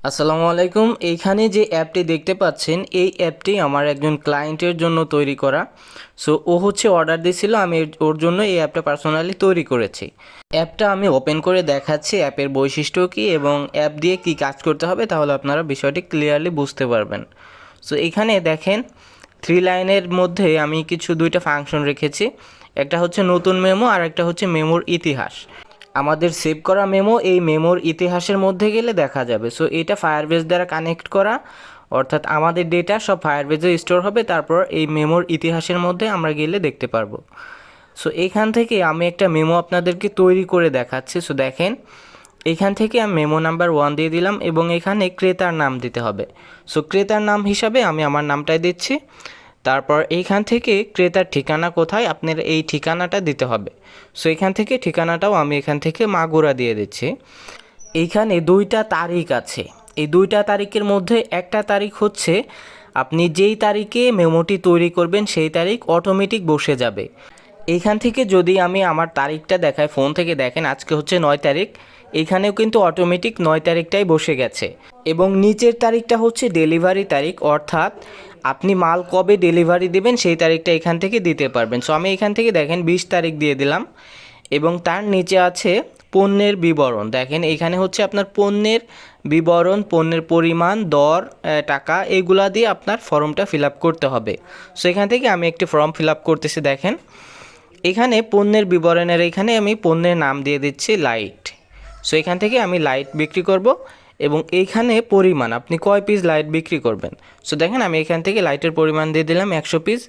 আসসালামু আলাইকুম। এইখানে যে অ্যাপটি দেখতে পাচ্ছেন এই অ্যাপটি আমার একজন ক্লায়েন্টের জন্য তৈরি করা। সো ও হচ্ছে অর্ডার দিয়েছিল, আমি ওর জন্য এই অ্যাপটা পার্সোনালি তৈরি করেছি। অ্যাপটা আমি ওপেন করে দেখাচ্ছি অ্যাপের বৈশিষ্ট্য কী এবং অ্যাপ দিয়ে কি কাজ করতে হবে, তাহলে আপনারা বিষয়টি ক্লিয়ারলি বুঝতে পারবেন। সো এখানে দেখেন 3 লাইনের মধ্যে আমি দুইটা ফাংশন রেখেছি। একটা হচ্ছে নতুন মেমো আর একটা হচ্ছে মেমোর ইতিহাস। আমাদের সেভ করা মেমো এই মেমোর ইতিহাসের মধ্যে গেলে দেখা যাবে। সো এটা ফায়ারবেস দ্বারা কানেক্ট করা, অর্থাৎ আমাদের ডেটা সব ফায়ারবেসে স্টোর হবে, তারপর এই মেমোর ইতিহাসের মধ্যে আমরা গেলে দেখতে পারবো। সো এইখান থেকে আমি একটা মেমো আপনাদেরকে তৈরি করে দেখাচ্ছি। সো দেখেন, এখান থেকে আমি মেমো নাম্বার 1 দিয়ে দিলাম এবং এখানে ক্রেতার নাম দিতে হবে। সো ক্রেতার নাম হিসাবে আমি আমার নামটাই দিচ্ছি। তারপর এইখান থেকে ক্রেতার ঠিকানা কোথায়, আপনার এই ঠিকানাটা দিতে হবে। সো এখান থেকে ঠিকানাটাও আমি এখান থেকে মাগুরা দিয়ে দিচ্ছি। এইখানে দুইটা তারিখ আছে। এই দুইটা তারিখের মধ্যে একটা তারিখ হচ্ছে আপনি যেই তারিখে মেমোটি তৈরি করবেন সেই তারিখ অটোমেটিক বসে যাবে। এইখান থেকে যদি আমি আমার তারিখটা দেখাই, ফোন থেকে দেখেন আজকে হচ্ছে 9 তারিখ, এইখানেও কিন্তু অটোমেটিক 9 তারিখটাই বসে গেছে। এবং নিচের তারিখটা হচ্ছে ডেলিভারি তারিখ, অর্থাৎ আপনি মাল কবে ডেলিভারি দেবেন সেই তারিখটা এখান থেকে দিতে পারবেন। সো আমি এখান থেকে দেখেন 20 তারিখ দিয়ে দিলাম এবং তার নিচে আছে পণ্যের বিবরণ। দেখেন এখানে হচ্ছে আপনার পণ্যের বিবরণ, পণ্যের পরিমাণ, দর, টাকা, এগুলা দিয়ে আপনার ফর্মটা ফিল আপ করতে হবে। সো এখান থেকে আমি একটি ফর্ম ফিল আপ করতেছি। দেখেন এখানে পণ্যের বিবরণের এখানে আমি পণ্যের নাম দিয়ে দিচ্ছি লাইট। সো এখান থেকে আমি লাইট বিক্রি করব এবং এইখানে পরিমাণ আপনি কয় পিস লাইট বিক্রি করবেন। সো দেখেন আমি এখান থেকে লাইটের পরিমাণ দিয়ে দিলাম 100 পিস।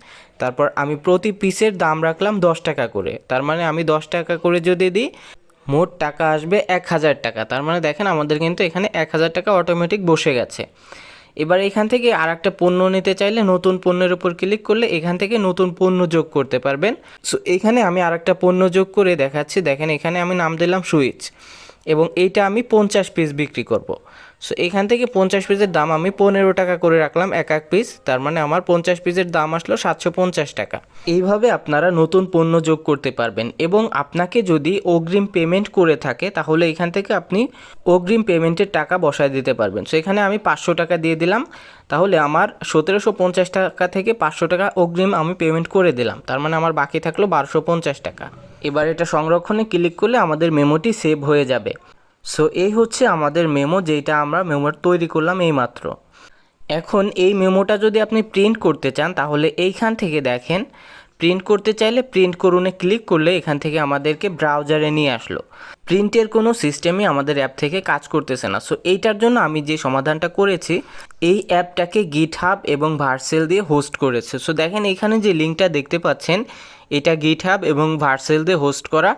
তারপর আমি প্রতি পিসের দাম রাখলাম 10 টাকা করে। তার মানে আমি 10 টাকা করে যদি দিই, মোট টাকা আসবে 1000 টাকা। তার মানে দেখেন আমাদের কিন্তু এখানে 1000 টাকা অটোমেটিক বসে গেছে। এবার এখান থেকে আর একটা পণ্য নিতে চাইলে নতুন পণ্যের উপর ক্লিক করলে এখান থেকে নতুন পণ্য যোগ করতে পারবেন। সো এখানে আমি আর একটা পণ্য যোগ করে দেখাচ্ছি। দেখেন এখানে আমি নাম দিলাম সুইচ এবং এইটা আমি 50 পিস বিক্রি করব। সো এখান থেকে 50 পিসের দাম আমি 15 টাকা করে রাখলাম এক এক পিস। তার মানে আমার 50 পিসের দাম আসলো 750 টাকা। এইভাবে আপনারা নতুন পণ্য যোগ করতে পারবেন এবং আপনাকে যদি অগ্রিম পেমেন্ট করে থাকে তাহলে এখান থেকে আপনি অগ্রিম পেমেন্টের টাকা বসায় দিতে পারবেন। সো এখানে আমি 500 টাকা দিয়ে দিলাম, তাহলে আমার 1750 টাকা থেকে 500 টাকা অগ্রিম আমি পেমেন্ট করে দিলাম। তার মানে আমার বাকি থাকলো 1250 টাকা। এবার এটা সংরক্ষণে ক্লিক করলে আমাদের মেমোটি সেভ হয়ে যাবে। সো এই হচ্ছে আমাদের মেমো, যেটা আমরা মেমোর তৈরি করলাম এইমাত্র। এখন এই মেমোটা যদি আপনি প্রিন্ট করতে চান তাহলে এইখান থেকে দেখেন প্রিন্ট করতে চাইলে প্রিন্ট করুনে ক্লিক করলে এখান থেকে আমাদেরকে ব্রাউজারে নিয়ে আসলো। প্রিন্টের কোনো সিস্টেমই আমাদের অ্যাপ থেকে কাজ করতেছে না। সো এইটার জন্য আমি যে সমাধানটা করেছি, এই অ্যাপটাকে গিটহাব এবং ভার্সেল দিয়ে হোস্ট করেছে। সো দেখেন এখানে যে লিঙ্কটা দেখতে পাচ্ছেন এটা গিটহাব এবং ভার্সেল দিয়ে হোস্ট করা।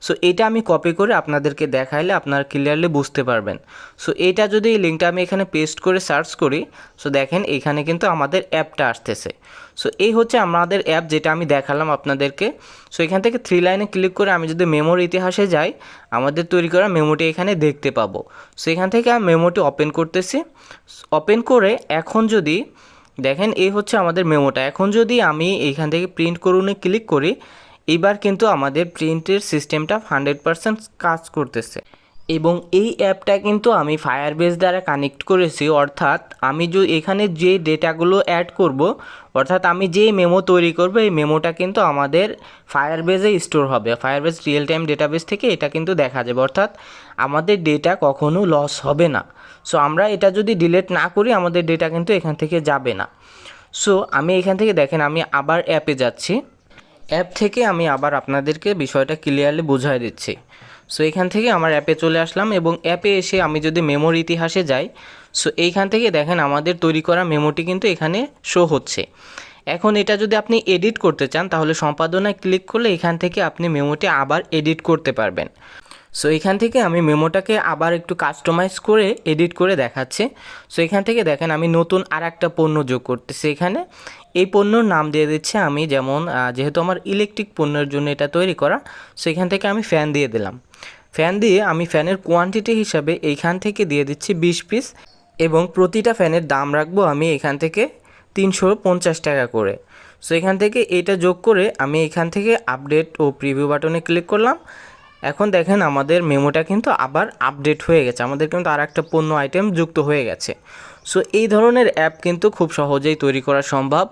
সো এটা আমি কপি করে আপনাদেরকে দেখাইলে আপনারা ক্লিয়ারলি বুঝতে পারবেন। সো এটা যদি এই লিঙ্কটা আমি এখানে পেস্ট করে সার্চ করি, সো দেখেন এখানে কিন্তু আমাদের অ্যাপটা আসতেছে। সো এই হচ্ছে আমাদের অ্যাপ, যেটা আমি দেখালাম আপনাদেরকে। সো এখান থেকে 3 লাইনে ক্লিক করে আমি যদি মেমোর ইতিহাসে যাই, আমাদের তৈরি করা মেমোটি এখানে দেখতে পাবো। সো এখান থেকে আমি মেমোটি ওপেন করতেছি। ওপেন করে এখন যদি দেখেন এই হচ্ছে আমাদের মেমোটা। এখন যদি আমি এইখান থেকে প্রিন্ট করুনে ক্লিক করি, এবার কিন্তু আমাদের প্রিন্টের সিস্টেমটা 100% কাজ করতেছে। এবং এই অ্যাপটা কিন্তু আমি ফায়ারবেস দ্বারা কানেক্ট করেছি, অর্থাৎ আমি এখানে যে ডেটাগুলো অ্যাড করব, অর্থাৎ আমি যে মেমো তৈরি করব এই মেমোটা কিন্তু আমাদের ফায়ারবেসে স্টোর হবে। ফায়ারবেস রিয়েল টাইম ডেটাবেস থেকে এটা কিন্তু দেখা যাবে, অর্থাৎ আমাদের ডেটা কখনো লস হবে না। সো আমরা এটা যদি ডিলিট না করি আমাদের ডেটা কিন্তু এখান থেকে যাবে না। সো আমি এখান থেকে দেখেন আমি আবার অ্যাপে যাচ্ছি। অ্যাপ থেকে আমি আবার আপনাদেরকে বিষয়টা ক্লিয়ারলি বুঝাই দিচ্ছি। সো এখান থেকে আমার অ্যাপে চলে আসলাম এবং অ্যাপে এসে আমি যদি মেমোর ইতিহাসে যাই, সো এইখান থেকে দেখেন আমাদের তৈরি করা মেমোটি কিন্তু এখানে শো হচ্ছে। এখন এটা যদি আপনি এডিট করতে চান তাহলে সম্পাদনায় ক্লিক করলে এখান থেকে আপনি মেমোটি আবার এডিট করতে পারবেন। সো এখান থেকে আমি মেমোটাকে আবার একটু কাস্টমাইজ করে এডিট করে দেখাচ্ছি। সো এখান থেকে দেখেন আমি নতুন আর একটা পণ্য যোগ করতেছি এখানে। এই পণ্যর নাম দিয়ে দিচ্ছি আমি, যেমন যেহেতু আমার ইলেকট্রিক পণ্যের জন্য এটা তৈরি করা, সো এখান থেকে আমি ফ্যান দিয়ে দিলাম। ফ্যান দিয়ে আমি ফ্যানের কোয়ান্টিটি হিসাবে এইখান থেকে দিয়ে দিচ্ছি 20 পিস এবং প্রতিটা ফ্যানের দাম রাখবো আমি এখান থেকে 350 টাকা করে। সো এখান থেকে এটা যোগ করে আমি এখান থেকে আপডেট ও প্রিভিউ বাটনে ক্লিক করলাম এখন দেখেন আমাদের মেমোটা কিন্তু আবার আপডেট হয়ে গেছে, আমাদের কিন্তু আর একটা পণ্য আইটেম যুক্ত হয়ে গেছে। সো এই ধরনের অ্যাপ কিন্তু খুব সহজেই তৈরি করা সম্ভব।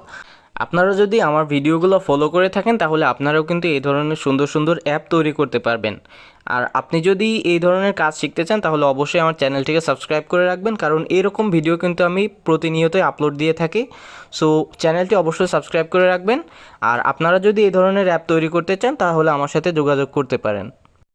আপনারা যদি আমার ভিডিওগুলো ফলো করে থাকেন তাহলে আপনারাও কিন্তু এই ধরনের সুন্দর সুন্দর অ্যাপ তৈরি করতে পারবেন। আর আপনি যদি এই ধরনের কাজ শিখতে চান তাহলে অবশ্যই আমার চ্যানেলটিকে সাবস্ক্রাইব করে রাখবেন, কারণ এরকম ভিডিও কিন্তু আমি প্রতিনিয়তই আপলোড দিয়ে থাকি। সো চ্যানেলটি অবশ্যই সাবস্ক্রাইব করে রাখবেন। আর আপনারা যদি এই ধরনের অ্যাপ তৈরি করতে চান তাহলে আমার সাথে যোগাযোগ করতে পারেন।